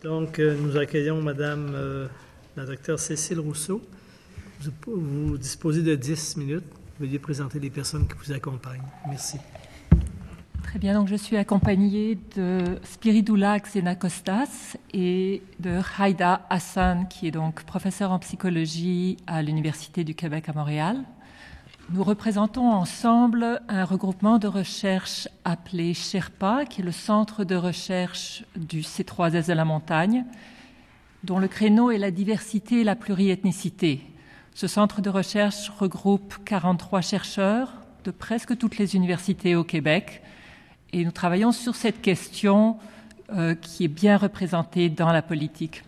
Donc, nous accueillons Madame la docteure Cécile Rousseau. Vous disposez de 10 minutes. Veuillez présenter les personnes qui vous accompagnent. Merci. Très bien, donc je suis accompagnée de Spiridoula Xenakostas et de Haïda Hassan, qui est donc professeure en psychologie à l'Université du Québec à Montréal. Nous représentons ensemble un regroupement de recherche appelé Sherpa, qui est le centre de recherche du C3S de la montagne, dont le créneau est la diversité et la pluriethnicité. Ce centre de recherche regroupe 43 chercheurs de presque toutes les universités au Québec, et nous travaillons sur cette question qui est bien représentée dans la politique.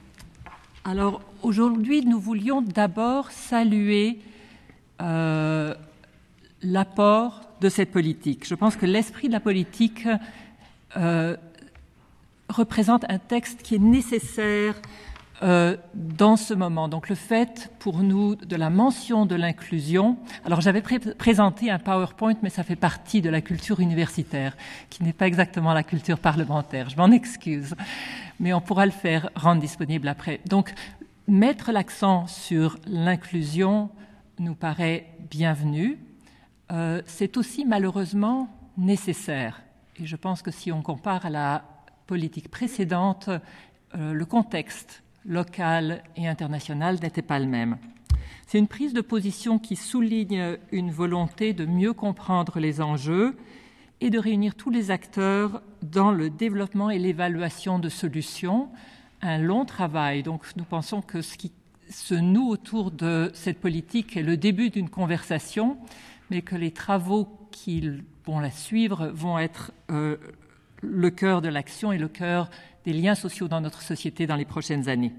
Alors aujourd'hui, nous voulions d'abord saluer l'apport de cette politique. Je pense que l'esprit de la politique représente un texte qui est nécessaire dans ce moment. Donc le fait pour nous de la mention de l'inclusion, alors j'avais présenté un PowerPoint, mais ça fait partie de la culture universitaire, qui n'est pas exactement la culture parlementaire. Je m'en excuse, mais on pourra le faire rendre disponible après. Donc mettre l'accent sur l'inclusion nous paraît bienvenu. C'est aussi malheureusement nécessaire. Et je pense que si on compare à la politique précédente, le contexte local et international n'était pas le même. C'est une prise de position qui souligne une volonté de mieux comprendre les enjeux et de réunir tous les acteurs dans le développement et l'évaluation de solutions. Un long travail. Donc nous pensons que ce qui se noue autour de cette politique est le début d'une conversation, mais que les travaux qui vont la suivre vont être le cœur de l'action et le cœur des liens sociaux dans notre société dans les prochaines années.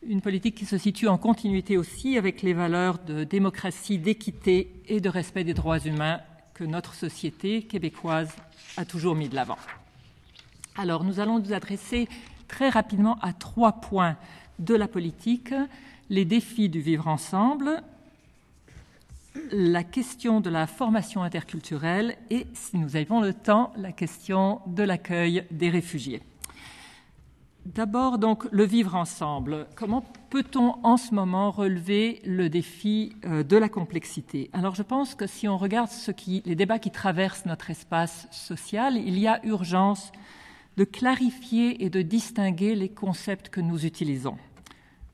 Une politique qui se situe en continuité aussi avec les valeurs de démocratie, d'équité et de respect des droits humains que notre société québécoise a toujours mis de l'avant. Alors, nous allons nous adresser très rapidement à 3 points de la politique: les défis du vivre ensemble, la question de la formation interculturelle et, si nous avons le temps, la question de l'accueil des réfugiés. D'abord, donc, le vivre ensemble. Comment peut-on en ce moment relever le défi de la complexité? Alors, je pense que si on regarde les débats qui traversent notre espace social, il y a urgence de clarifier et de distinguer les concepts que nous utilisons.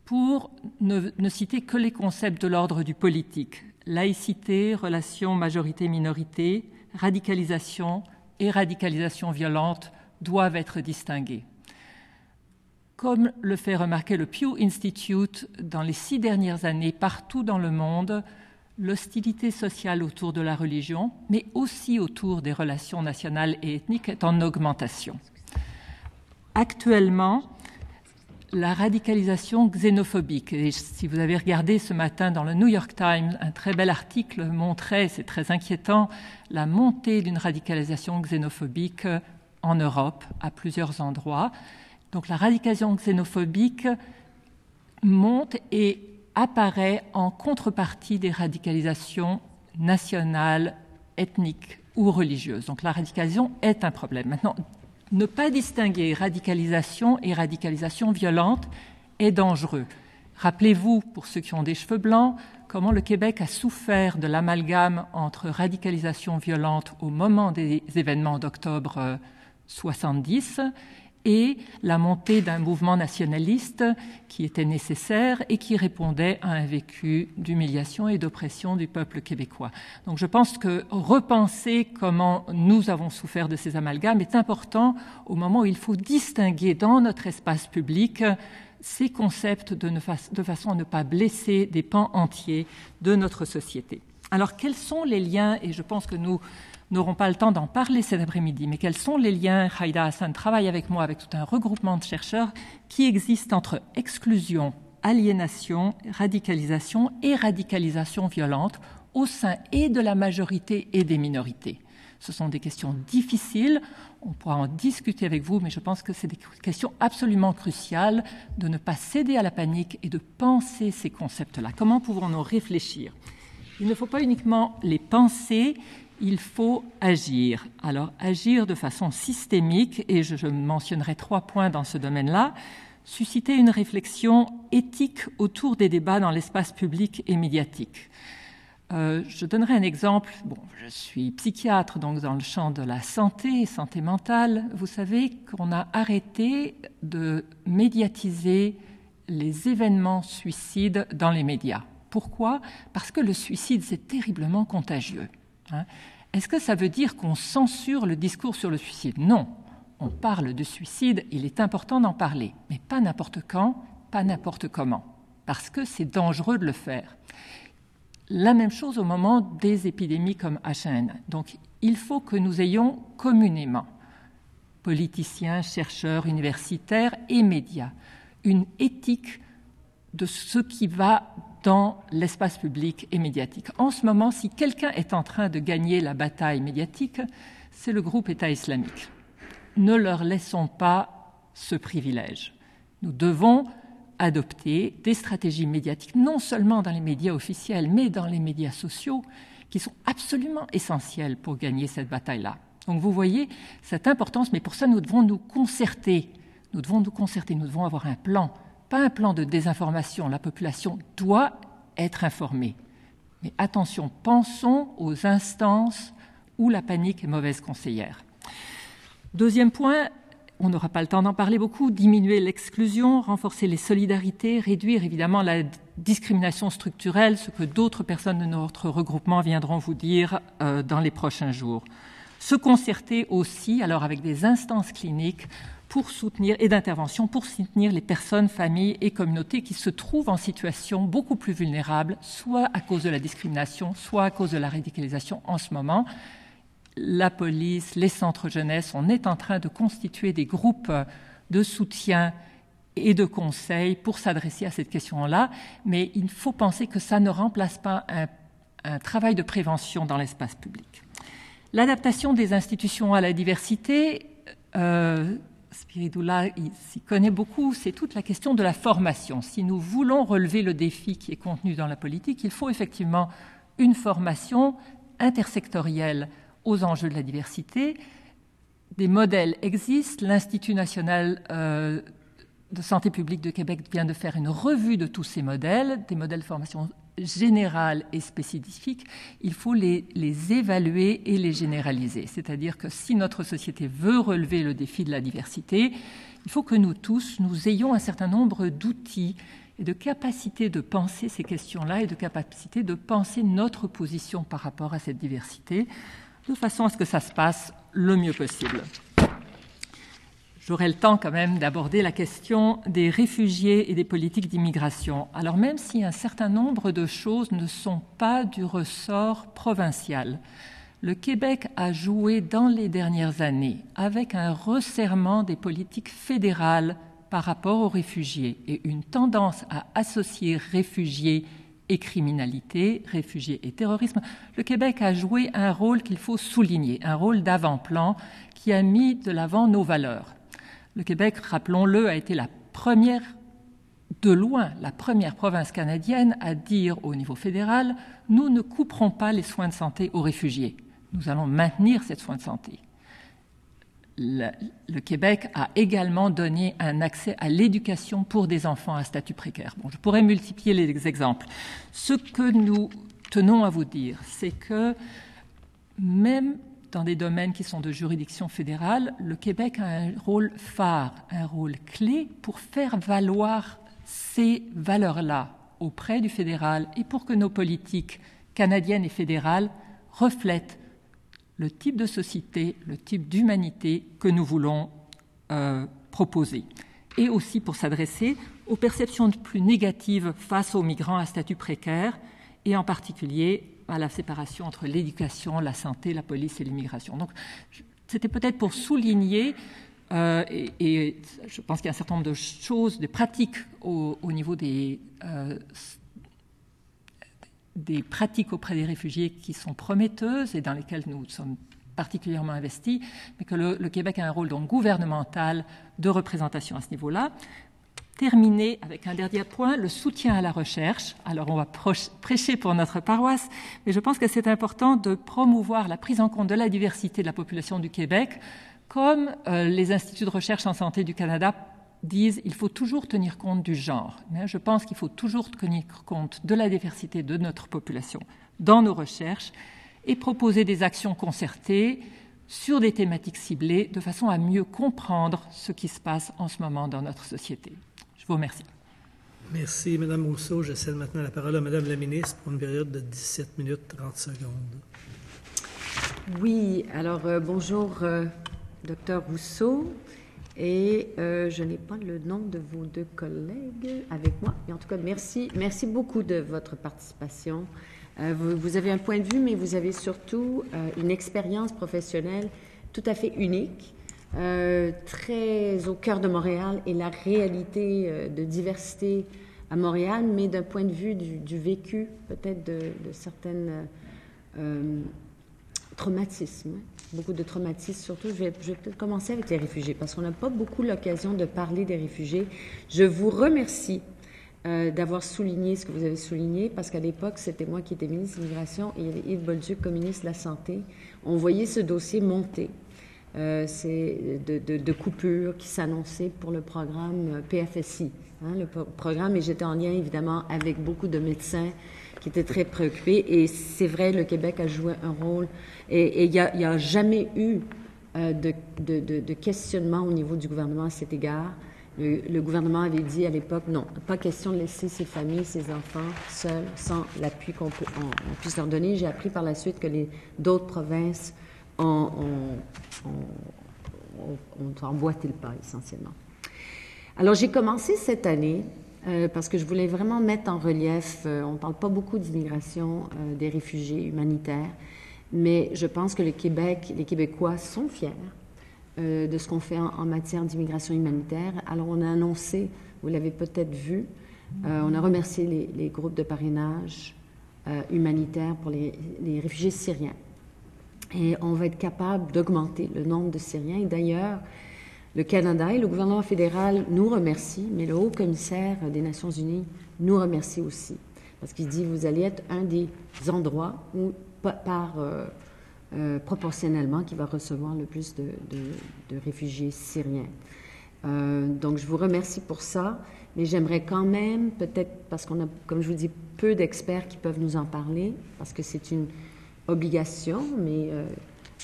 Pour ne citer que les concepts de l'ordre du politique: laïcité, relations majorité-minorité, radicalisation et radicalisation violente doivent être distingués. Comme le fait remarquer le Pew Institute, dans les 6 dernières années, partout dans le monde, l'hostilité sociale autour de la religion, mais aussi autour des relations nationales et ethniques, est en augmentation. Actuellement, la radicalisation xénophobique, et si vous avez regardé ce matin dans le New York Times, un très bel article montrait, c'est très inquiétant, la montée d'une radicalisation xénophobique en Europe, à plusieurs endroits. Donc la radicalisation xénophobique monte et apparaît en contrepartie des radicalisations nationales, ethniques ou religieuses. Donc la radicalisation est un problème. Maintenant, ne pas distinguer radicalisation et radicalisation violente est dangereux. Rappelez-vous, pour ceux qui ont des cheveux blancs, comment le Québec a souffert de l'amalgame entre radicalisation violente au moment des événements d'octobre 70 et la montée d'un mouvement nationaliste qui était nécessaire et qui répondait à un vécu d'humiliation et d'oppression du peuple québécois. Donc je pense que repenser comment nous avons souffert de ces amalgames est important au moment où il faut distinguer dans notre espace public ces concepts de façon à ne pas blesser des pans entiers de notre société. Alors quels sont les liens, et je pense que nous n'aurons pas le temps d'en parler cet après-midi, mais quels sont les liens? Haïda Hassan travaille avec moi, avec tout un regroupement de chercheurs, qui existent entre exclusion, aliénation, radicalisation et radicalisation violente au sein et de la majorité et des minorités. Ce sont des questions difficiles, on pourra en discuter avec vous, mais je pense que c'est des questions absolument cruciales de ne pas céder à la panique et de penser ces concepts-là. Comment pouvons-nous réfléchir? Il ne faut pas uniquement les penser, il faut agir. Alors, agir de façon systémique, et je mentionnerai 3 points dans ce domaine-là. susciter une réflexion éthique autour des débats dans l'espace public et médiatique. Je donnerai un exemple. Bon, je suis psychiatre, donc dans le champ de la santé mentale. Vous savez qu'on a arrêté de médiatiser les événements suicides dans les médias. Pourquoi ? Parce que le suicide, c'est terriblement contagieux. Est-ce que ça veut dire qu'on censure le discours sur le suicide ? Non. On parle de suicide, il est important d'en parler, mais pas n'importe quand, pas n'importe comment, parce que c'est dangereux de le faire. La même chose au moment des épidémies comme H1N1. Donc, il faut que nous ayons communément, politiciens, chercheurs, universitaires et médias, une éthique de ce qui va dans l'espace public et médiatique. En ce moment, si quelqu'un est en train de gagner la bataille médiatique, c'est le groupe État islamique. Ne leur laissons pas ce privilège. Nous devons adopter des stratégies médiatiques, non seulement dans les médias officiels, mais dans les médias sociaux, qui sont absolument essentiels pour gagner cette bataille-là. Donc vous voyez cette importance, mais pour ça nous devons nous concerter. Nous devons avoir un plan, pas un plan de désinformation. La population doit être informée. Mais attention, pensons aux instances où la panique est mauvaise conseillère. Deuxième point, on n'aura pas le temps d'en parler beaucoup, diminuer l'exclusion, renforcer les solidarités, réduire évidemment la discrimination structurelle, ce que d'autres personnes de notre regroupement viendront vous dire dans les prochains jours. Se concerter aussi, alors avec des instances cliniques pour soutenir et d'intervention pour soutenir les personnes, familles et communautés qui se trouvent en situation beaucoup plus vulnérable, soit à cause de la discrimination, soit à cause de la radicalisation en ce moment. La police, les centres jeunesse, on est en train de constituer des groupes de soutien et de conseil pour s'adresser à cette question-là, mais il faut penser que ça ne remplace pas un travail de prévention dans l'espace public. L'adaptation des institutions à la diversité, Spiridoula s'y connaît beaucoup, c'est toute la question de la formation. Si nous voulons relever le défi qui est contenu dans la politique, il faut effectivement une formation intersectorielle aux enjeux de la diversité. Des modèles existent. L'Institut national de santé publique de Québec vient de faire une revue de tous ces modèles, des modèles de formation générale et spécifique. Il faut les évaluer et les généraliser. C'est-à-dire que si notre société veut relever le défi de la diversité, il faut que nous tous, nous ayons un certain nombre d'outils et de capacités de penser ces questions-là et de capacités de penser notre position par rapport à cette diversité, de façon à ce que ça se passe le mieux possible. J'aurai le temps quand même d'aborder la question des réfugiés et des politiques d'immigration. Alors même si un certain nombre de choses ne sont pas du ressort provincial, le Québec a joué dans les dernières années avec un resserrement des politiques fédérales par rapport aux réfugiés et une tendance à associer réfugiés et criminalité, réfugiés et terrorisme. Le Québec a joué un rôle qu'il faut souligner, un rôle d'avant-plan qui a mis de l'avant nos valeurs. Le Québec, rappelons-le, a été la première province canadienne à dire au niveau fédéral « Nous ne couperons pas les soins de santé aux réfugiés. Nous allons maintenir ces soins de santé. » Le Québec a également donné un accès à l'éducation pour des enfants à statut précaire. Bon, je pourrais multiplier les exemples. Ce que nous tenons à vous dire, c'est que même dans des domaines qui sont de juridiction fédérale, le Québec a un rôle phare, un rôle clé pour faire valoir ces valeurs-là auprès du fédéral et pour que nos politiques canadiennes et fédérales reflètent le type de société, le type d'humanité que nous voulons proposer. Et aussi pour s'adresser aux perceptions plus négatives face aux migrants à statut précaire et en particulier à la séparation entre l'éducation, la santé, la police et l'immigration. Donc, c'était peut-être pour souligner, et je pense qu'il y a un certain nombre de choses, de pratiques au niveau des pratiques auprès des réfugiés qui sont prometteuses et dans lesquelles nous sommes particulièrement investis, mais que le Québec a un rôle donc gouvernemental de représentation à ce niveau-là. Terminer avec un dernier point, le soutien à la recherche. Alors, on va prêcher pour notre paroisse, mais je pense que c'est important de promouvoir la prise en compte de la diversité de la population du Québec, comme les instituts de recherche en santé du Canada disent qu'il faut toujours tenir compte du genre. Mais je pense qu'il faut toujours tenir compte de la diversité de notre population dans nos recherches et proposer des actions concertées sur des thématiques ciblées de façon à mieux comprendre ce qui se passe en ce moment dans notre société. Je vous remercie. Merci, Mme Rousseau. Je cède maintenant la parole à Mme la ministre pour une période de 17 minutes 30 secondes. Oui, alors bonjour, Dr Rousseau. Et je n'ai pas le nom de vos deux collègues avec moi. Mais en tout cas, merci beaucoup de votre participation. Vous avez un point de vue, mais vous avez surtout une expérience professionnelle tout à fait unique, très au cœur de Montréal et la réalité de diversité à Montréal, mais d'un point de vue du vécu, peut-être de certaines traumatismes. Beaucoup de traumatismes, surtout. Je vais peut-être commencer avec les réfugiés, parce qu'on n'a pas beaucoup l'occasion de parler des réfugiés. Je vous remercie d'avoir souligné ce que vous avez souligné, parce qu'à l'époque, c'était moi qui étais ministre de l'Immigration et il y avait Yves Bolduc comme ministre de la Santé. On voyait ce dossier monter. C'est de coupures qui s'annonçaient pour le programme PFSI. Le programme, et j'étais en lien évidemment avec beaucoup de médecins qui étaient très préoccupés. Et c'est vrai, le Québec a joué un rôle. Et il n'y a jamais eu de questionnement au niveau du gouvernement à cet égard. Le gouvernement avait dit à l'époque, non, pas question de laisser ces familles, ces enfants seuls, sans l'appui qu'on puisse leur donner. J'ai appris par la suite que d'autres provinces ont emboîté le pas, essentiellement. Alors, j'ai commencé cette année parce que je voulais vraiment mettre en relief, on ne parle pas beaucoup d'immigration, des réfugiés humanitaires, mais je pense que le Québec, les Québécois sont fiers de ce qu'on fait en matière d'immigration humanitaire. Alors, on a annoncé, vous l'avez peut-être vu, on a remercié les groupes de parrainage humanitaire pour les réfugiés syriens. Et on va être capable d'augmenter le nombre de Syriens. Et d'ailleurs, le Canada et le gouvernement fédéral nous remercient, mais le haut-commissaire des Nations unies nous remercie aussi. Parce qu'il dit, vous allez être un des endroits où, proportionnellement, qui va recevoir le plus de réfugiés syriens. Donc, je vous remercie pour ça, mais j'aimerais quand même, peut-être, parce qu'on a, comme je vous dis, peu d'experts qui peuvent nous en parler, parce que c'est une obligation, mais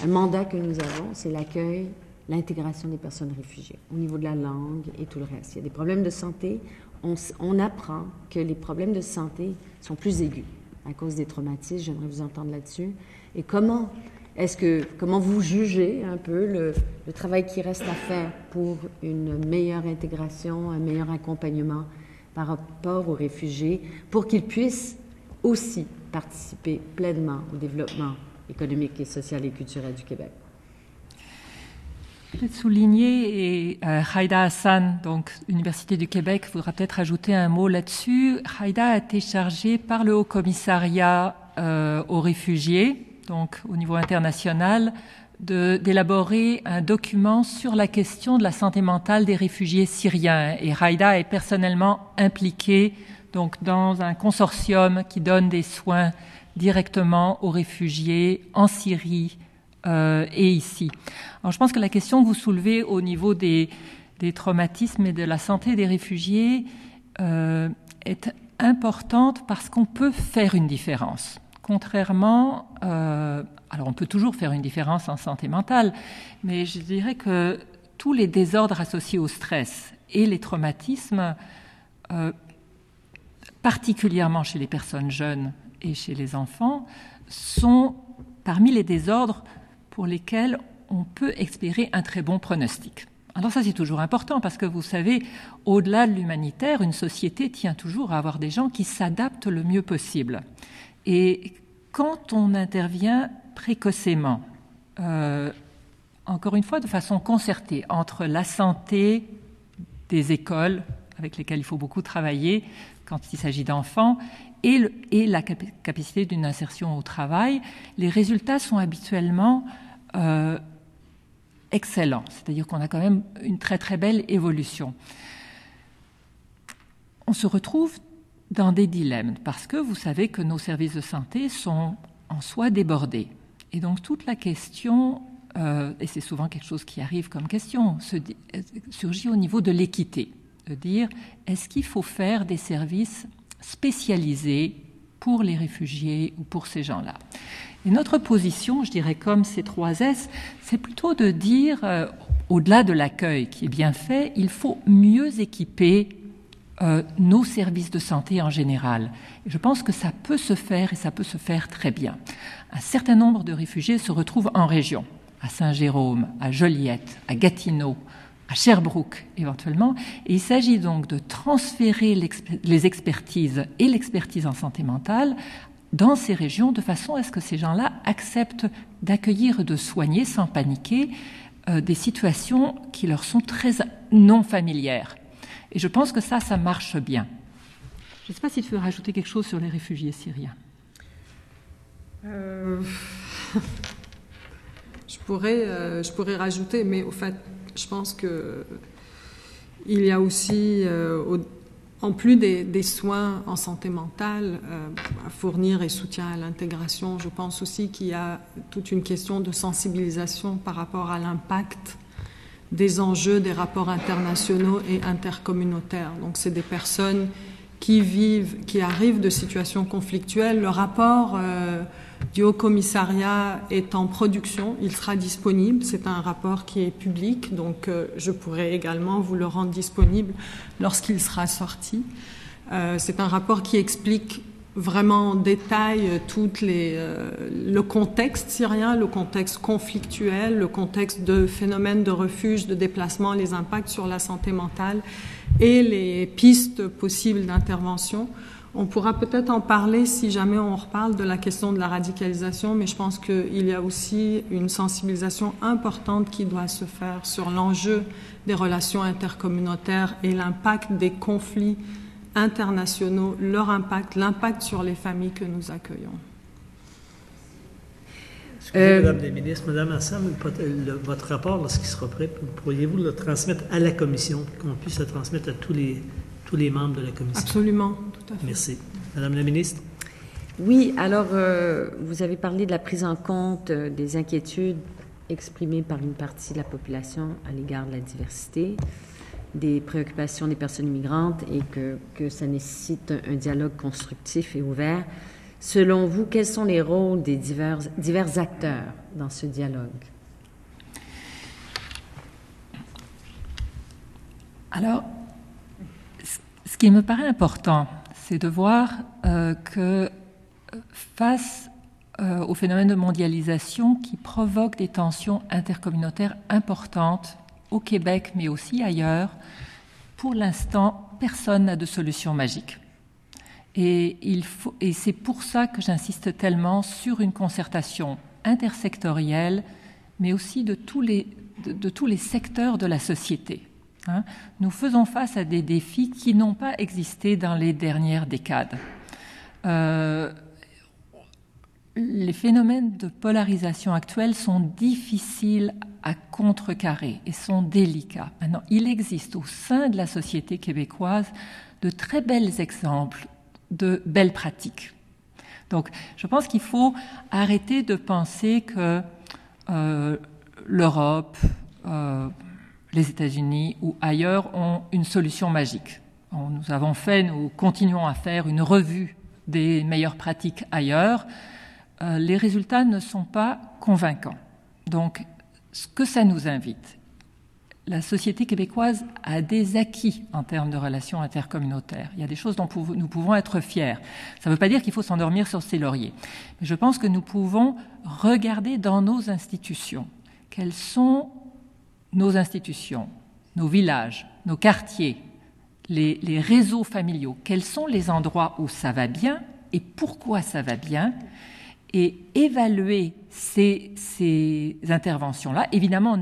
un mandat que nous avons, c'est l'accueil, l'intégration des personnes réfugiées, au niveau de la langue et tout le reste. Il y a des problèmes de santé. On apprend que les problèmes de santé sont plus aigus à cause des traumatismes. J'aimerais vous entendre là-dessus. Et comment vous jugez un peu le travail qui reste à faire pour une meilleure intégration, un meilleur accompagnement par rapport aux réfugiés, pour qu'ils puissent aussi participer pleinement au développement économique et social et culturel du Québec? Je vais souligner, et Haïda Hassan, donc Université du Québec, voudra peut-être ajouter un mot là-dessus. Haïda a été chargée par le Haut-Commissariat aux réfugiés, donc au niveau international, d'élaborer un document sur la question de la santé mentale des réfugiés syriens. Et Haïda est personnellement impliquée donc, dans un consortium qui donne des soins directement aux réfugiés en Syrie, et ici. Alors, je pense que la question que vous soulevez au niveau des traumatismes et de la santé des réfugiés est importante parce qu'on peut faire une différence. Contrairement, alors on peut toujours faire une différence en santé mentale, mais je dirais que tous les désordres associés au stress et les traumatismes, particulièrement chez les personnes jeunes et chez les enfants, sont parmi les désordres pour lesquels on peut espérer un très bon pronostic. Alors ça, c'est toujours important parce que, vous savez, au-delà de l'humanitaire, une société tient toujours à avoir des gens qui s'adaptent le mieux possible. Et quand on intervient précocement, encore une fois, de façon concertée, entre la santé des écoles, avec lesquelles il faut beaucoup travailler quand il s'agit d'enfants, et la capacité d'une insertion au travail, les résultats sont habituellement excellent, c'est-à-dire qu'on a quand même une très très belle évolution. On se retrouve dans des dilemmes parce que vous savez que nos services de santé sont en soi débordés. Et donc toute la question et c'est souvent quelque chose qui arrive comme question, surgit au niveau de l'équité, de dire est-ce qu'il faut faire des services spécialisés pour les réfugiés ou pour ces gens-là. Et notre position, je dirais comme ces 3 S, c'est plutôt de dire, au-delà de l'accueil qui est bien fait, il faut mieux équiper nos services de santé en général. Et je pense que ça peut se faire et ça peut se faire très bien. Un certain nombre de réfugiés se retrouvent en région, à Saint-Jérôme, à Joliette, à Gatineau, à Sherbrooke éventuellement. Et il s'agit donc de transférer les expertises et l'expertise en santé mentale dans ces régions de façon à ce que ces gens-là acceptent d'accueillir et de soigner sans paniquer des situations qui leur sont très non familières. Et je pense que ça marche bien. Je ne sais pas si tu veux rajouter quelque chose sur les réfugiés syriens. Je pourrais rajouter, mais au fait, je pense que il y a aussi, en plus des soins en santé mentale à fournir et soutien à l'intégration, je pense aussi qu'il y a toute une question de sensibilisation par rapport à l'impact des enjeux des rapports internationaux et intercommunautaires. Donc, c'est des personnes qui arrivent de situations conflictuelles. Le rapport du Haut-Commissariat est en production, il sera disponible. C'est un rapport qui est public, donc je pourrais également vous le rendre disponible lorsqu'il sera sorti. C'est un rapport qui explique vraiment en détail le contexte syrien, le contexte conflictuel, le contexte de phénomènes de refuge, de déplacement, les impacts sur la santé mentale et les pistes possibles d'intervention. On pourra peut-être en parler si jamais on reparle de la question de la radicalisation, mais je pense qu'il y a aussi une sensibilisation importante qui doit se faire sur l'enjeu des relations intercommunautaires et l'impact des conflits internationaux, leur impact, l'impact sur les familles que nous accueillons. Excusez, Madame la ministre, Madame Assam, votre rapport, lorsqu'il sera prêt, pourriez-vous le transmettre à la Commission, qu'on puisse le transmettre à tous les membres de la Commission? Absolument, tout à fait. Merci. Madame la ministre? Oui, alors, vous avez parlé de la prise en compte des inquiétudes exprimées par une partie de la population à l'égard de la diversité, des préoccupations des personnes immigrantes et que ça nécessite un dialogue constructif et ouvert. Selon vous, quels sont les rôles des divers acteurs dans ce dialogue? Alors, ce qui me paraît important, c'est de voir que face au phénomène de mondialisation qui provoque des tensions intercommunautaires importantes au Québec, mais aussi ailleurs, pour l'instant, personne n'a de solution magique. Et c'est pour ça que j'insiste tellement sur une concertation intersectorielle, mais aussi de tous les secteurs de la société. Nous faisons face à des défis qui n'ont pas existé dans les dernières décades. Les phénomènes de polarisation actuels sont difficiles à contrecarrer et sont délicats. Maintenant, il existe au sein de la société québécoise de très bels exemples de belles pratiques. Donc, je pense qu'il faut arrêter de penser que l'Europe, les États-Unis ou ailleurs ont une solution magique. Nous continuons à faire une revue des meilleures pratiques ailleurs. Les résultats ne sont pas convaincants. Donc, ce que ça nous invite, la société québécoise a des acquis en termes de relations intercommunautaires. Il y a des choses dont nous pouvons être fiers. Ça ne veut pas dire qu'il faut s'endormir sur ses lauriers. Mais je pense que nous pouvons regarder dans nos institutions quelles sont nos institutions, nos villages, nos quartiers, les réseaux familiaux, quels sont les endroits où ça va bien et pourquoi ça va bien, et évaluer ces interventions-là. Évidemment,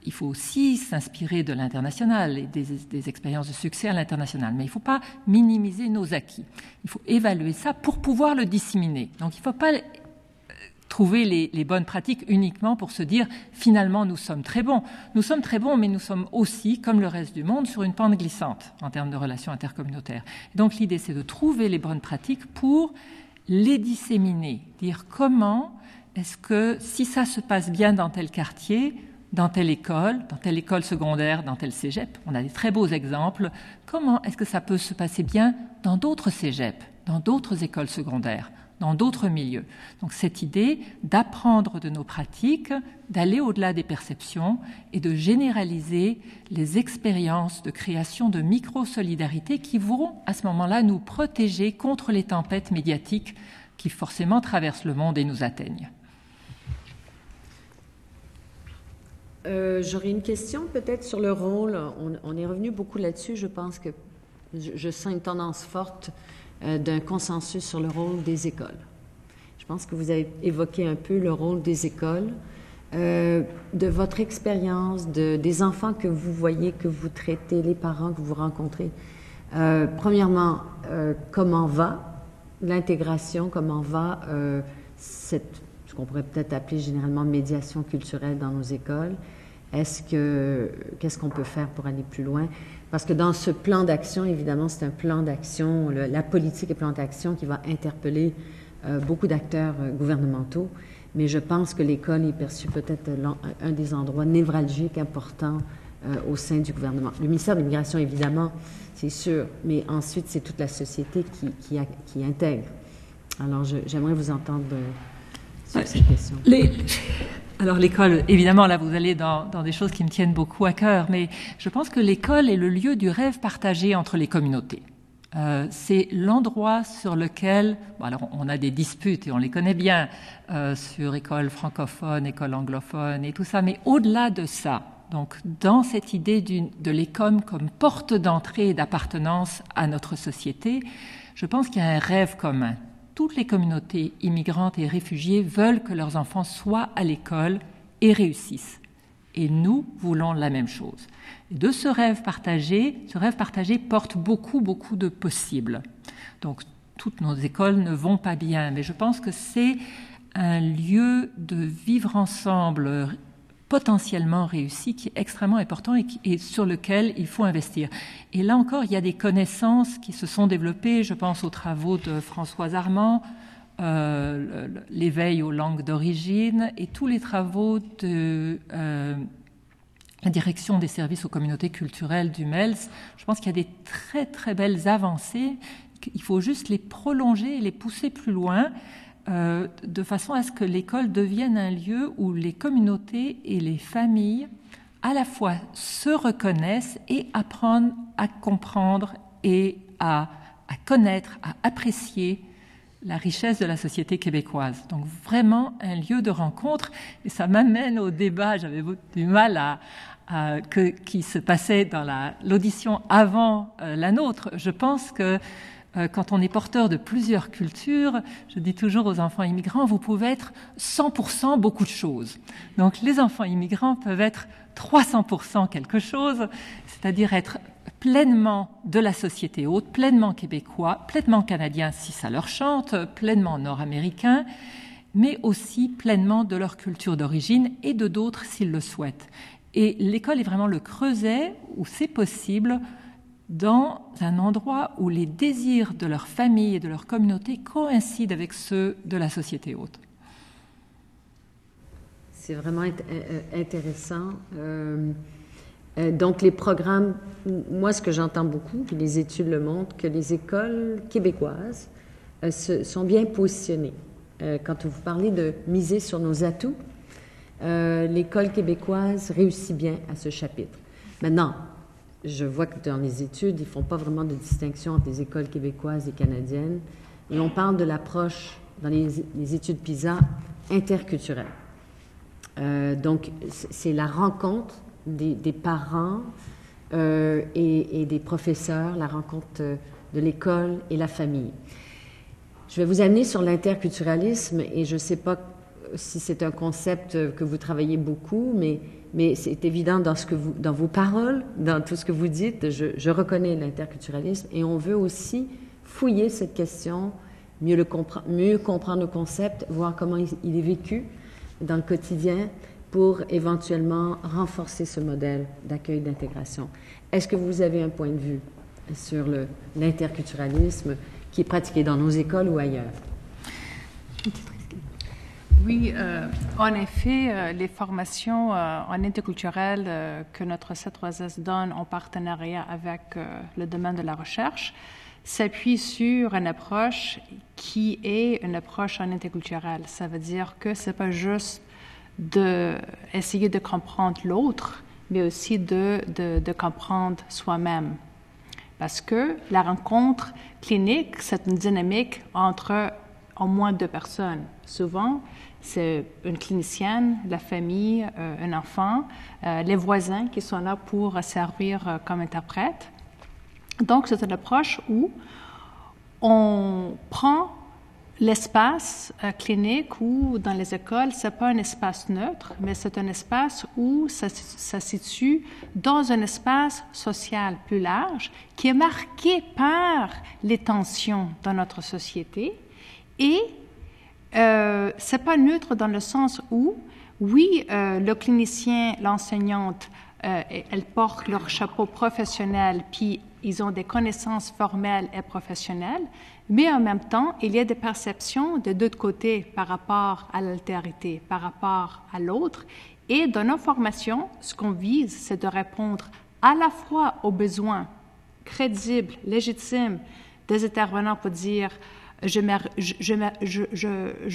il faut aussi s'inspirer de l'international et des expériences de succès à l'international, mais il ne faut pas minimiser nos acquis. Il faut évaluer ça pour pouvoir le disséminer. Donc, il ne faut pas trouver les bonnes pratiques uniquement pour se dire « finalement, nous sommes très bons ». Nous sommes très bons, mais nous sommes aussi, comme le reste du monde, sur une pente glissante en termes de relations intercommunautaires. Et donc, l'idée, c'est de trouver les bonnes pratiques pour les disséminer, dire comment Est-ce que si ça se passe bien dans tel quartier, dans telle école secondaire, dans tel cégep, on a des très beaux exemples, comment est-ce que ça peut se passer bien dans d'autres cégeps, dans d'autres écoles secondaires, dans d'autres milieux? Donc cette idée d'apprendre de nos pratiques, d'aller au-delà des perceptions et de généraliser les expériences de création de micro-solidarités qui vont à ce moment-là nous protéger contre les tempêtes médiatiques qui forcément traversent le monde et nous atteignent. J'aurais une question peut-être sur le rôle. On est revenu beaucoup là-dessus. Je pense que je sens une tendance forte d'un consensus sur le rôle des écoles. Je pense que vous avez évoqué un peu le rôle des écoles, de votre expérience, des enfants que vous voyez, que vous traitez, les parents que vous rencontrez. Premièrement, comment va l'intégration, comment va ce qu'on pourrait peut-être appeler généralement médiation culturelle dans nos écoles? Qu'est-ce qu'on peut faire pour aller plus loin? Parce que dans ce plan d'action, évidemment, c'est un plan d'action, la politique et plan d'action qui va interpeller beaucoup d'acteurs gouvernementaux, mais je pense que l'école est perçue peut-être un des endroits névralgiques importants au sein du gouvernement. Le ministère de l'Immigration, évidemment, c'est sûr, mais ensuite, c'est toute la société qui intègre. Alors, j'aimerais vous entendre sur cette question. Alors l'école, évidemment, là vous allez dans des choses qui me tiennent beaucoup à cœur, mais je pense que l'école est le lieu du rêve partagé entre les communautés. C'est l'endroit sur lequel, alors on a des disputes et on les connaît bien sur école francophone, école anglophone et tout ça, mais au-delà de ça, donc dans cette idée de l'école comme porte d'entrée et d'appartenance à notre société, je pense qu'il y a un rêve commun. Toutes les communautés immigrantes et réfugiées veulent que leurs enfants soient à l'école et réussissent. Et nous voulons la même chose. Et de ce rêve partagé porte beaucoup, beaucoup de possibles. Donc, toutes nos écoles ne vont pas bien, mais je pense que c'est un lieu de vivre ensemble potentiellement réussi qui est extrêmement important et sur lequel il faut investir. Et là encore, il y a des connaissances qui se sont développées, je pense aux travaux de Françoise Armand, l'éveil aux langues d'origine et tous les travaux de la direction des services aux communautés culturelles du MELS. Je pense qu'il y a des très très belles avancées, il faut juste les prolonger et les pousser plus loin, de façon à ce que l'école devienne un lieu où les communautés et les familles à la fois se reconnaissent et apprennent à comprendre et à connaître, à apprécier la richesse de la société québécoise. Donc vraiment un lieu de rencontre, et ça m'amène au débat, j'avais du mal qui se passait dans l'audition avant la nôtre. Je pense que quand on est porteur de plusieurs cultures, je dis toujours aux enfants immigrants, vous pouvez être 100% beaucoup de choses. Donc les enfants immigrants peuvent être 300% quelque chose, c'est-à-dire être pleinement de la société haute, pleinement québécois, pleinement canadiens si ça leur chante, pleinement nord-américains, mais aussi pleinement de leur culture d'origine et de d'autres s'ils le souhaitent. Et l'école est vraiment le creuset où c'est possible dans un endroit où les désirs de leur famille et de leur communauté coïncident avec ceux de la société haute. C'est vraiment intéressant. Donc les programmes, moi ce que j'entends beaucoup, puis les études le montrent, que les écoles québécoises sont bien positionnées. Quand vous parlez de miser sur nos atouts, l'école québécoise réussit bien à ce chapitre. Maintenant, je vois que dans les études, ils ne font pas vraiment de distinction entre les écoles québécoises et canadiennes. Et on parle de l'approche, dans les études PISA, interculturelle. Donc, c'est la rencontre des parents et des professeurs, la rencontre de l'école et la famille. Je vais vous amener sur l'interculturalisme, et je ne sais pas si c'est un concept que vous travaillez beaucoup, mais c'est évident dans vos paroles, dans tout ce que vous dites, je reconnais l'interculturalisme, et on veut aussi fouiller cette question, mieux comprendre le concept, voir comment il est vécu dans le quotidien pour éventuellement renforcer ce modèle d'accueil d'intégration. Est-ce que vous avez un point de vue sur l'interculturalisme qui est pratiqué dans nos écoles ou ailleurs? Oui, en effet, les formations en interculturel que notre C3S donne en partenariat avec le domaine de la recherche s'appuient sur une approche qui est une approche en interculturel. Ça veut dire que c'est pas juste d'essayer de comprendre l'autre, mais aussi de comprendre soi-même. Parce que la rencontre clinique, c'est une dynamique entre au moins deux personnes. Souvent, c'est une clinicienne, la famille, un enfant, les voisins qui sont là pour servir comme interprète. Donc, c'est une approche où on prend l'espace clinique ou dans les écoles, c'est pas un espace neutre, mais c'est un espace où ça se situe dans un espace social plus large qui est marqué par les tensions dans notre société et c'est pas neutre dans le sens où, oui, le clinicien, l'enseignante, elles portent leur chapeau professionnel, puis ils ont des connaissances formelles et professionnelles, mais en même temps, il y a des perceptions de deux côtés par rapport à l'altérité, par rapport à l'autre. Et dans nos formations, ce qu'on vise, c'est de répondre à la fois aux besoins crédibles, légitimes des intervenants pour dire je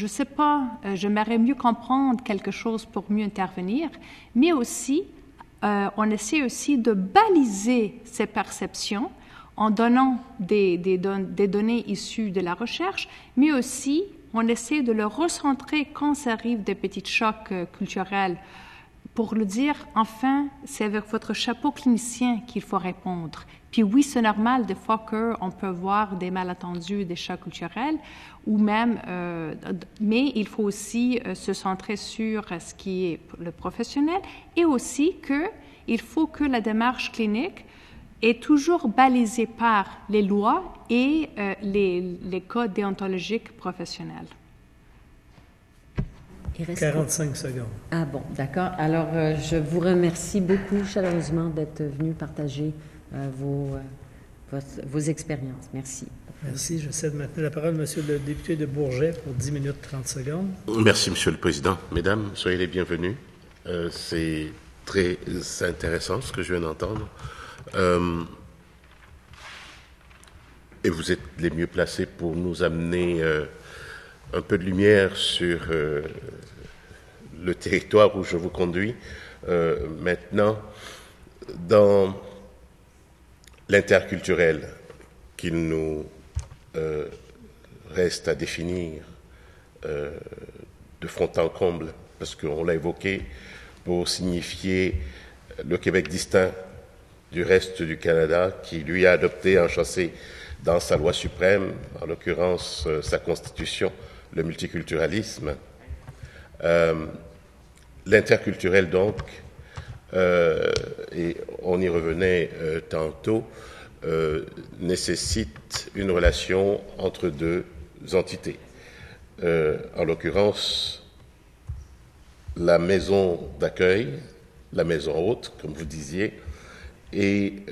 sais pas, j'aimerais mieux comprendre quelque chose pour mieux intervenir, mais aussi, on essaie aussi de baliser ces perceptions en donnant des données issues de la recherche, mais aussi on essaie de le recentrer quand ça arrive des petits chocs culturels pour le dire, enfin, c'est avec votre chapeau clinicien qu'il faut répondre. Puis oui, c'est normal des fois qu'on peut voir des malentendus, des chocs culturels, ou même, mais il faut aussi se centrer sur ce qui est le professionnel, et aussi qu'il faut que la démarche clinique est toujours balisée par les lois et les codes déontologiques professionnels. Il reste 45 secondes. Ah bon, d'accord. Alors, je vous remercie beaucoup chaleureusement d'être venu partager vos expériences. Merci. Merci. Je cède maintenant la parole à M. le député de Bourget pour 10 minutes 30 secondes. Merci, Monsieur le Président. Mesdames, soyez les bienvenus. C'est très intéressant ce que je viens d'entendre. Et vous êtes les mieux placés pour nous amener un peu de lumière sur le territoire où je vous conduis. Maintenant, dans l'interculturel qu'il nous reste à définir de fond en comble, parce qu'on l'a évoqué, pour signifier le Québec distinct du reste du Canada, qui lui a adopté, enchâssé dans sa loi suprême, en l'occurrence sa constitution, le multiculturalisme. L'interculturel donc, et on y revenait tantôt, nécessite une relation entre deux entités. En l'occurrence, la maison d'accueil, la maison hôte, comme vous disiez, et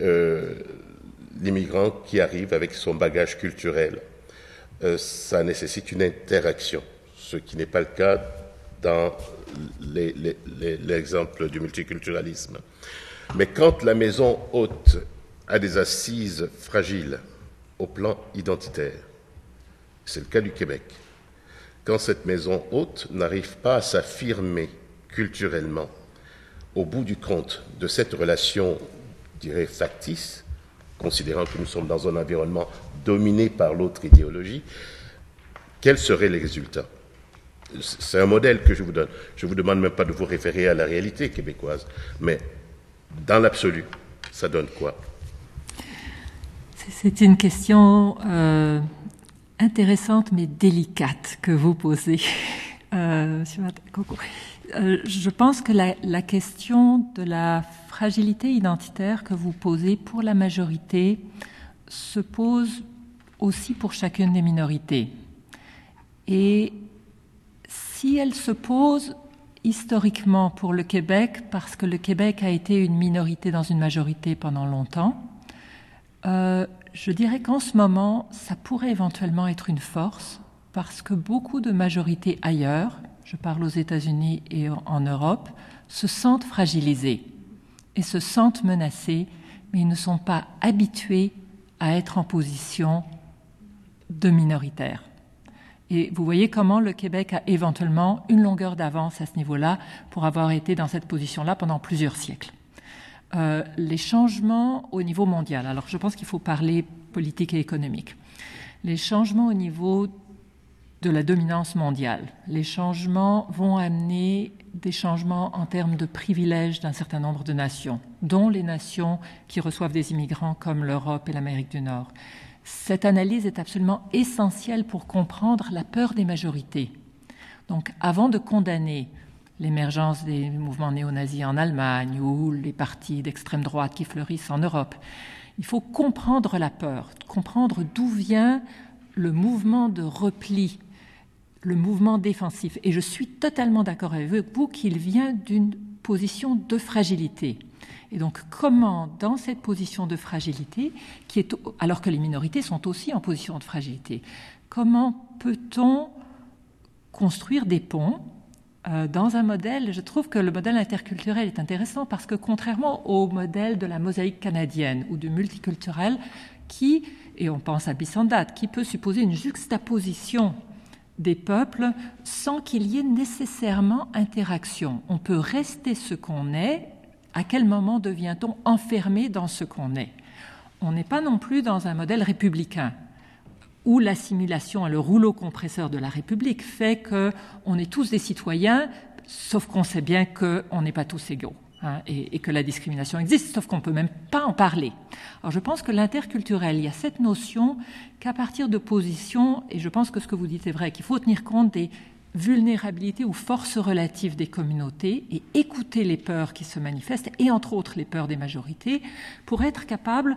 l'immigrant qui arrive avec son bagage culturel. Ça nécessite une interaction, ce qui n'est pas le cas dans l'exemple du multiculturalisme. Mais quand la maison hôte a des assises fragiles au plan identitaire, c'est le cas du Québec, quand cette maison hôte n'arrive pas à s'affirmer culturellement au bout du compte de cette relation, je dirais, factice, considérant que nous sommes dans un environnement dominé par l'autre idéologie, quels seraient les résultats? C'est un modèle que je vous donne. Je ne vous demande même pas de vous référer à la réalité québécoise, mais dans l'absolu, ça donne quoi? C'est une question intéressante mais délicate que vous posez, Monsieur Coco. Je pense que la question de la fragilité identitaire que vous posez pour la majorité se pose aussi pour chacune des minorités. Et si elle se pose historiquement pour le Québec, parce que le Québec a été une minorité dans une majorité pendant longtemps, je dirais qu'en ce moment, ça pourrait éventuellement être une force, parce que beaucoup de majorités ailleurs, je parle aux États-Unis et en Europe, se sentent fragilisés et se sentent menacés, mais ils ne sont pas habitués à être en position de minoritaire. Et vous voyez comment le Québec a éventuellement une longueur d'avance à ce niveau-là pour avoir été dans cette position-là pendant plusieurs siècles. Les changements au niveau mondial, alors je pense qu'il faut parler politique et économique. Les changements au niveau de la dominance mondiale, les changements vont amener des changements en termes de privilèges d'un certain nombre de nations, dont les nations qui reçoivent des immigrants comme l'Europe et l'Amérique du Nord. Cette analyse est absolument essentielle pour comprendre la peur des majorités. Donc, avant de condamner l'émergence des mouvements néo-nazis en Allemagne ou les partis d'extrême droite qui fleurissent en Europe, il faut comprendre la peur, comprendre d'où vient le mouvement de repli, le mouvement défensif. Et je suis totalement d'accord avec vous qu'il vient d'une position de fragilité. Et donc, comment, dans cette position de fragilité, alors que les minorités sont aussi en position de fragilité, comment peut-on construire des ponts dans un modèle? Je trouve que le modèle interculturel est intéressant parce que, contrairement au modèle de la mosaïque canadienne ou du multiculturel, et on pense à Bissandat, qui peut supposer une juxtaposition des peuples sans qu'il y ait nécessairement interaction. On peut rester ce qu'on est. À quel moment devient-on enfermé dans ce qu'on est? On n'est pas non plus dans un modèle républicain où l'assimilation à le rouleau compresseur de la République fait qu'on est tous des citoyens, sauf qu'on sait bien qu'on n'est pas tous égaux, et que la discrimination existe, sauf qu'on ne peut même pas en parler. Alors je pense que l'interculturel, il y a cette notion qu'à partir de positions, et je pense que ce que vous dites est vrai, qu'il faut tenir compte des vulnérabilité ou force relative des communautés et écouter les peurs qui se manifestent, et entre autres les peurs des majorités, pour être capable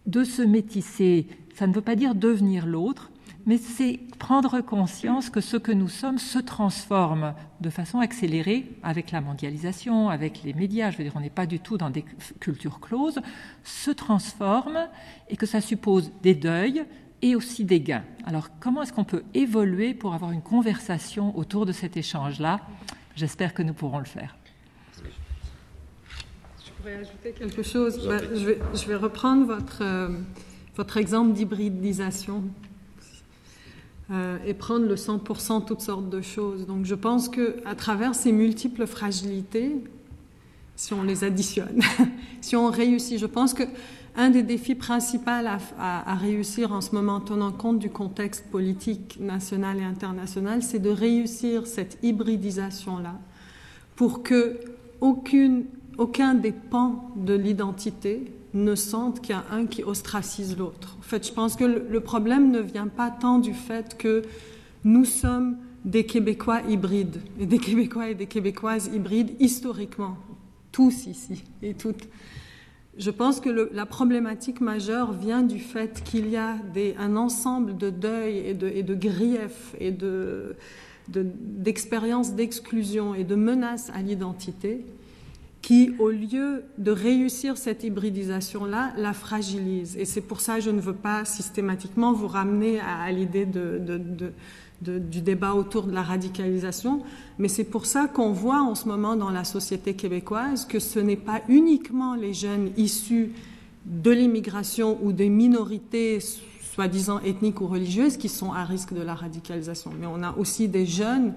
de se métisser. Ça ne veut pas dire devenir l'autre, mais c'est prendre conscience que ce que nous sommes se transforme de façon accélérée avec la mondialisation, avec les médias. Je veux dire, on n'est pas du tout dans des cultures closes, se transforme et que ça suppose des deuils, et aussi des gains. Alors, comment est-ce qu'on peut évoluer pour avoir une conversation autour de cet échange-là? J'espère que nous pourrons le faire. Je pourrais ajouter quelque chose. Je vais reprendre votre exemple d'hybridisation et prendre le 100% toutes sortes de choses. Donc, je pense qu'à travers ces multiples fragilités, si on les additionne, si on réussit, je pense que un des défis principaux à réussir en ce moment, en tenant compte du contexte politique national et international, c'est de réussir cette hybridisation-là pour que aucun des pans de l'identité ne sente qu'il y a un qui ostracise l'autre. En fait, je pense que le problème ne vient pas tant du fait que nous sommes des Québécois hybrides, et des Québécois et des Québécoises hybrides historiquement, tous ici et toutes. Je pense que la problématique majeure vient du fait qu'il y a un ensemble de deuils et de griefs et d'expériences d'exclusion et de menaces à l'identité qui, au lieu de réussir cette hybridisation-là, la fragilisent. Et c'est pour ça que je ne veux pas systématiquement vous ramener à l'idée du débat autour de la radicalisation, mais c'est pour ça qu'on voit en ce moment dans la société québécoise que ce n'est pas uniquement les jeunes issus de l'immigration ou des minorités soi-disant ethniques ou religieuses qui sont à risque de la radicalisation, mais on a aussi des jeunes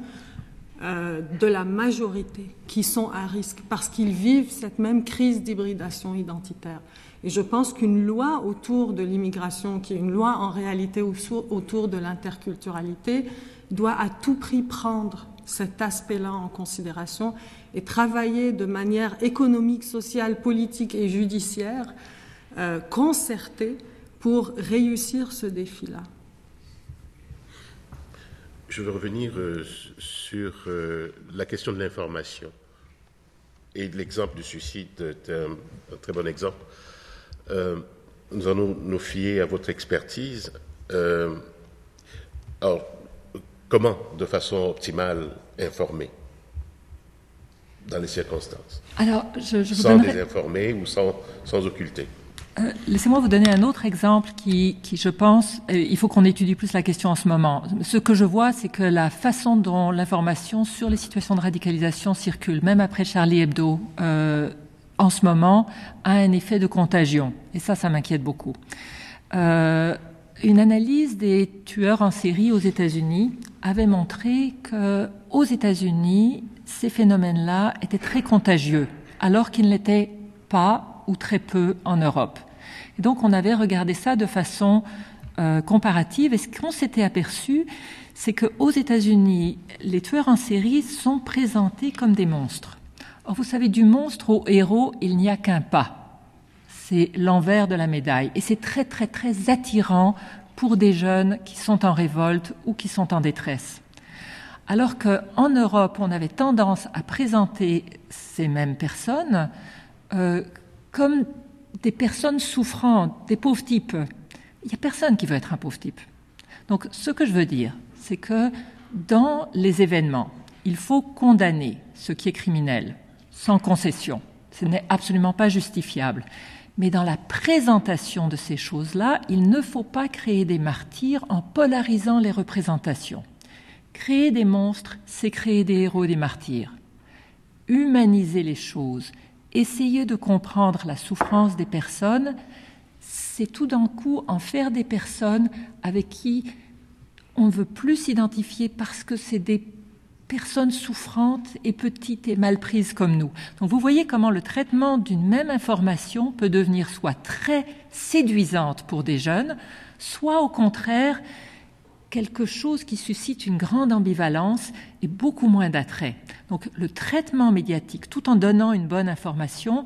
de la majorité qui sont à risque parce qu'ils vivent cette même crise d'hybridation identitaire. Et je pense qu'une loi autour de l'immigration, qui est une loi en réalité autour de l'interculturalité, doit à tout prix prendre cet aspect-là en considération et travailler de manière économique, sociale, politique et judiciaire concertée pour réussir ce défi-là. Je veux revenir sur la question de l'information. Et l'exemple du suicide est un très bon exemple. Nous allons nous fier à votre expertise. Alors, comment, de façon optimale, informer dans les circonstances? Alors, je vous sans donnerai... désinformer ou sans occulter. Laissez-moi vous donner un autre exemple qui je pense, il faut qu'on étudie plus la question en ce moment. Ce que je vois, c'est que la façon dont l'information sur les situations de radicalisation circule, même après Charlie Hebdo, en ce moment, a un effet de contagion. Et ça m'inquiète beaucoup. Une analyse des tueurs en série aux États-Unis avait montré que aux États-Unis, ces phénomènes-là étaient très contagieux, alors qu'ils ne l'étaient pas ou très peu en Europe. Et donc, on avait regardé ça de façon comparative. Et ce qu'on s'était aperçu, c'est qu'aux États-Unis, les tueurs en série sont présentés comme des monstres. Or, vous savez, du monstre au héros, il n'y a qu'un pas. C'est l'envers de la médaille. Et c'est très, très, très attirant pour des jeunes qui sont en révolte ou qui sont en détresse. Alors qu'en Europe, on avait tendance à présenter ces mêmes personnes comme des personnes souffrantes, des pauvres types. Il n'y a personne qui veut être un pauvre type. Donc, ce que je veux dire, c'est que dans les événements, il faut condamner ce qui est criminel, sans concession. Ce n'est absolument pas justifiable. Mais dans la présentation de ces choses-là, il ne faut pas créer des martyrs en polarisant les représentations. Créer des monstres, c'est créer des héros et des martyrs. Humaniser les choses, essayer de comprendre la souffrance des personnes, c'est tout d'un coup en faire des personnes avec qui on ne veut plus s'identifier parce que c'est des personnes souffrantes et petites et mal prises comme nous. Donc vous voyez comment le traitement d'une même information peut devenir soit très séduisante pour des jeunes, soit au contraire quelque chose qui suscite une grande ambivalence et beaucoup moins d'attrait. Donc le traitement médiatique, tout en donnant une bonne information,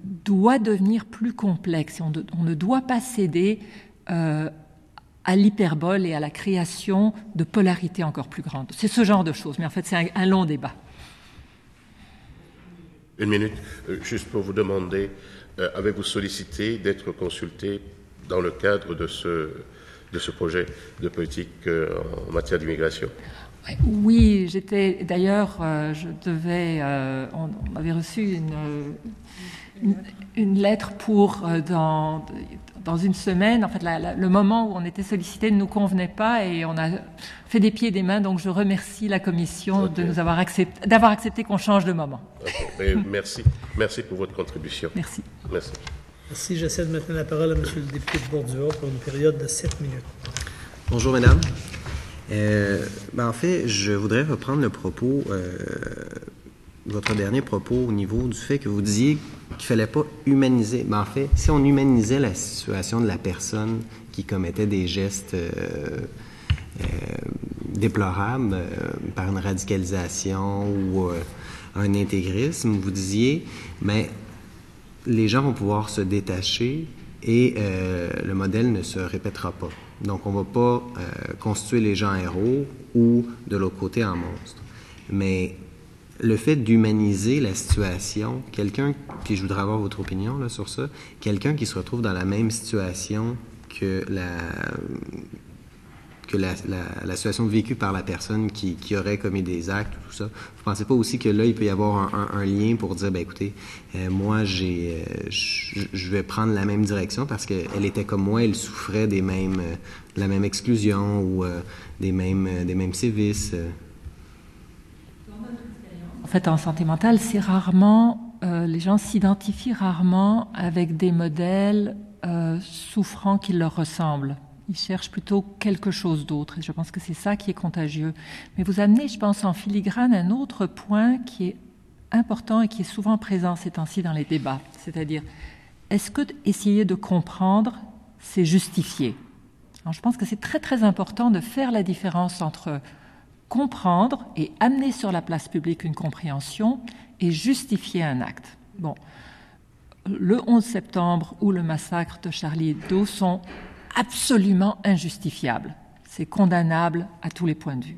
doit devenir plus complexe. On ne doit pas céder à l'hyperbole et à la création de polarités encore plus grandes. C'est ce genre de choses, mais en fait c'est un long débat. Une minute, juste pour vous demander, avez-vous sollicité d'être consulté dans le cadre de ce projet de politique en matière d'immigration? Oui, j'étais d'ailleurs, on avait reçu une lettre pour dans une semaine. En fait, le moment où on était sollicité ne nous convenait pas et on a fait des pieds et des mains. Donc, je remercie la Commission de nous avoir accepté qu'on change de moment. Okay. Merci pour votre contribution. Merci. Merci. J'essaie de maintenir la parole à M. le député de Bordua pour une période de 7 minutes. Bonjour, mesdames. En fait, je voudrais reprendre le propos, votre dernier propos au niveau du fait que vous disiez qu'il ne fallait pas humaniser. En fait, si on humanisait la situation de la personne qui commettait des gestes déplorables par une radicalisation ou un intégrisme, vous disiez, mais les gens vont pouvoir se détacher et le modèle ne se répétera pas. Donc, on ne va pas constituer les gens en héros ou, de l'autre côté, en monstres. Mais le fait d'humaniser la situation, quelqu'un, puis je voudrais avoir votre opinion là, sur ça, quelqu'un qui se retrouve dans la même situation que la situation vécue par la personne qui aurait commis des actes, tout ça. Vous pensez pas aussi que là, il peut y avoir un lien pour dire, écoutez, moi, je vais prendre la même direction parce qu'elle était comme moi, elle souffrait de la même exclusion ou des mêmes sévices. En fait, en santé mentale, c'est rarement, les gens s'identifient rarement avec des modèles souffrants qui leur ressemblent. Ils cherchent plutôt quelque chose d'autre. Et je pense que c'est ça qui est contagieux. Mais vous amenez, je pense, en filigrane un autre point qui est important et qui est souvent présent ces temps-ci dans les débats. C'est-à-dire, est-ce que essayer de comprendre, c'est justifier? Alors, je pense que c'est très, très important de faire la différence entre comprendre et amener sur la place publique une compréhension et justifier un acte. Bon, le 11 septembre ou le massacre de Charlie Hebdo sont absolument injustifiables. C'est condamnable à tous les points de vue.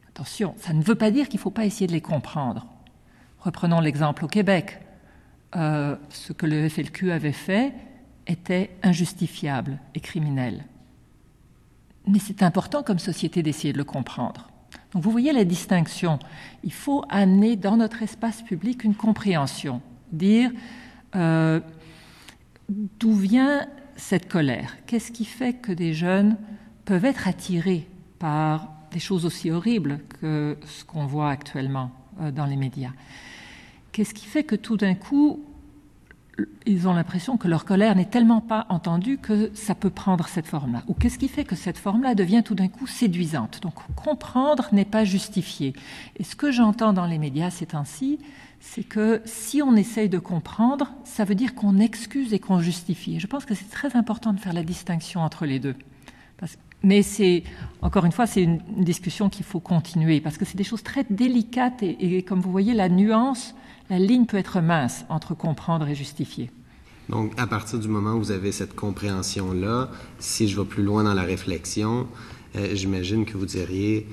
Attention, ça ne veut pas dire qu'il ne faut pas essayer de les comprendre. Reprenons l'exemple au Québec. Ce que le FLQ avait fait était injustifiable et criminel. Mais c'est important comme société d'essayer de le comprendre. Donc vous voyez la distinction. Il faut amener dans notre espace public une compréhension. Dire d'où vient cette colère? Qu'est-ce qui fait que des jeunes peuvent être attirés par des choses aussi horribles que ce qu'on voit actuellement dans les médias? Qu'est-ce qui fait que tout d'un coup, ils ont l'impression que leur colère n'est tellement pas entendue que ça peut prendre cette forme-là? Ou qu'est-ce qui fait que cette forme-là devient tout d'un coup séduisante? Donc comprendre n'est pas justifié. Et ce que j'entends dans les médias ces temps-ci, c'est que si on essaye de comprendre, ça veut dire qu'on excuse et qu'on justifie. Et je pense que c'est très important de faire la distinction entre les deux. Mais encore une fois, c'est une discussion qu'il faut continuer, parce que c'est des choses très délicates et comme vous voyez, la nuance, la ligne peut être mince entre comprendre et justifier. Donc, à partir du moment où vous avez cette compréhension-là, si je vais plus loin dans la réflexion, j'imagine que vous diriez,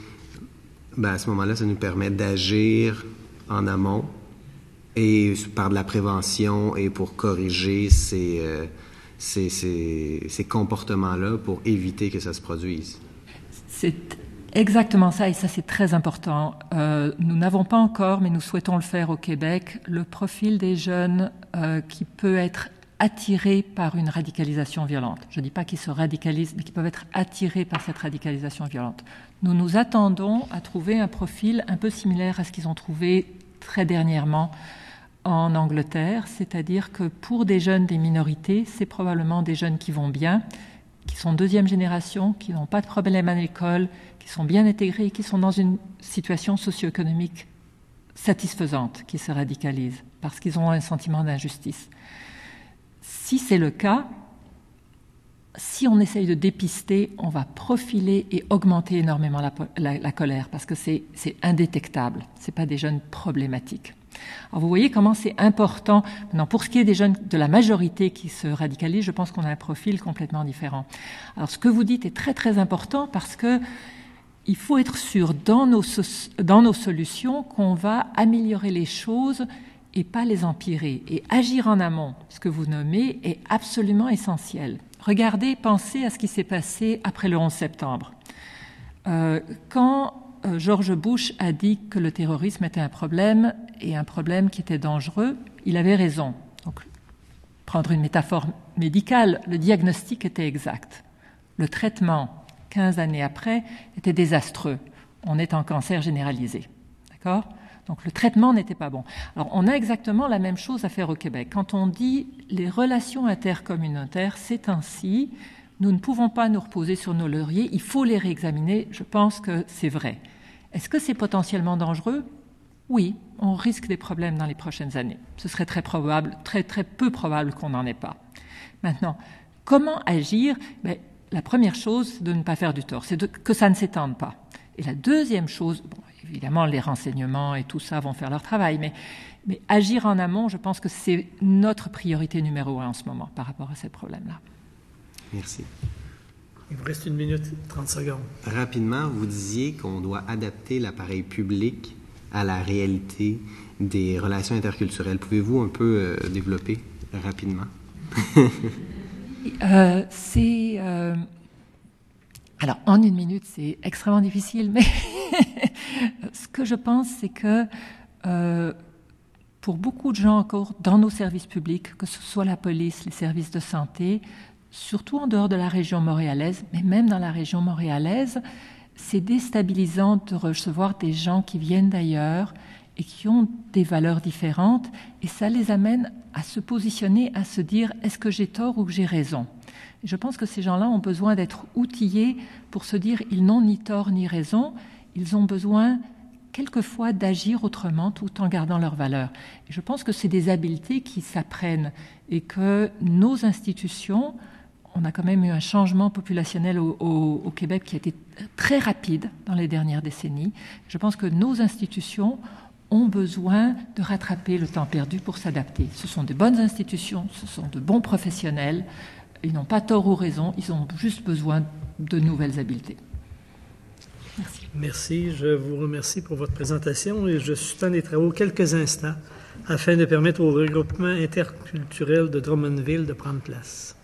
à ce moment-là, ça nous permet d'agir en amont et par de la prévention et pour corriger ces comportements-là pour éviter que ça se produise. C'est exactement ça, et ça c'est très important. Nous n'avons pas encore, mais nous souhaitons le faire au Québec, le profil des jeunes qui peut être attirés par une radicalisation violente. Je ne dis pas qu'ils se radicalisent, mais qui peuvent être attirés par cette radicalisation violente. Nous nous attendons à trouver un profil un peu similaire à ce qu'ils ont trouvé très dernièrement en Angleterre, c'est-à-dire que pour des jeunes des minorités, c'est probablement des jeunes qui vont bien, qui sont deuxième génération, qui n'ont pas de problème à l'école, qui sont bien intégrés, qui sont dans une situation socio-économique satisfaisante, qui se radicalisent parce qu'ils ont un sentiment d'injustice. Si c'est le cas, si on essaye de dépister, on va profiler et augmenter énormément la colère parce que c'est indétectable, ce n'est pas des jeunes problématiques. Alors vous voyez comment c'est important. Maintenant, pour ce qui est des jeunes de la majorité qui se radicalisent, je pense qu'on a un profil complètement différent. Alors ce que vous dites est très très important parce que il faut être sûr dans nos solutions qu'on va améliorer les choses et pas les empirer. Et agir en amont, ce que vous nommez, est absolument essentiel. Regardez, pensez à ce qui s'est passé après le 11 septembre. Quand George Bush a dit que le terrorisme était un problème et un problème qui était dangereux, il avait raison. Donc, prendre une métaphore médicale, le diagnostic était exact. Le traitement, 15 années après, était désastreux. On est en cancer généralisé. D'accord ? Donc le traitement n'était pas bon. Alors on a exactement la même chose à faire au Québec. Quand on dit les relations intercommunautaires, c'est ainsi, nous ne pouvons pas nous reposer sur nos lauriers, il faut les réexaminer, je pense que c'est vrai. Est-ce que c'est potentiellement dangereux ? Oui, on risque des problèmes dans les prochaines années. Ce serait très probable, très très peu probable qu'on n'en ait pas. Maintenant, comment agir ? La première chose, c'est de ne pas faire du tort, c'est que ça ne s'étende pas. Et la deuxième chose, évidemment, les renseignements et tout ça vont faire leur travail, mais agir en amont, je pense que c'est notre priorité numéro 1 en ce moment par rapport à ces problèmes-là. Merci. Il vous reste 1 minute 30 secondes. Rapidement, vous disiez qu'on doit adapter l'appareil public à la réalité des relations interculturelles. Pouvez-vous un peu développer rapidement? Alors, en 1 minute, c'est extrêmement difficile, mais ce que je pense, c'est que pour beaucoup de gens encore dans nos services publics, que ce soit la police, les services de santé, surtout en dehors de la région montréalaise, mais même dans la région montréalaise, c'est déstabilisant de recevoir des gens qui viennent d'ailleurs et qui ont des valeurs différentes, et ça les amène à se positionner, à se dire « est-ce que j'ai tort ou que j'ai raison ?» Je pense que ces gens-là ont besoin d'être outillés pour se dire ils n'ont ni tort ni raison, ils ont besoin quelquefois d'agir autrement tout en gardant leurs valeurs. Et je pense que c'est des habiletés qui s'apprennent et que nos institutions, on a quand même eu un changement populationnel au Québec qui a été très rapide dans les dernières décennies. Je pense que nos institutions ont besoin de rattraper le temps perdu pour s'adapter. Ce sont de bonnes institutions, ce sont de bons professionnels. Ils n'ont pas tort ou raison, ils ont juste besoin de nouvelles habiletés. Merci. Merci, je vous remercie pour votre présentation et je suspends les travaux quelques instants afin de permettre au regroupement interculturel de Drummondville de prendre place.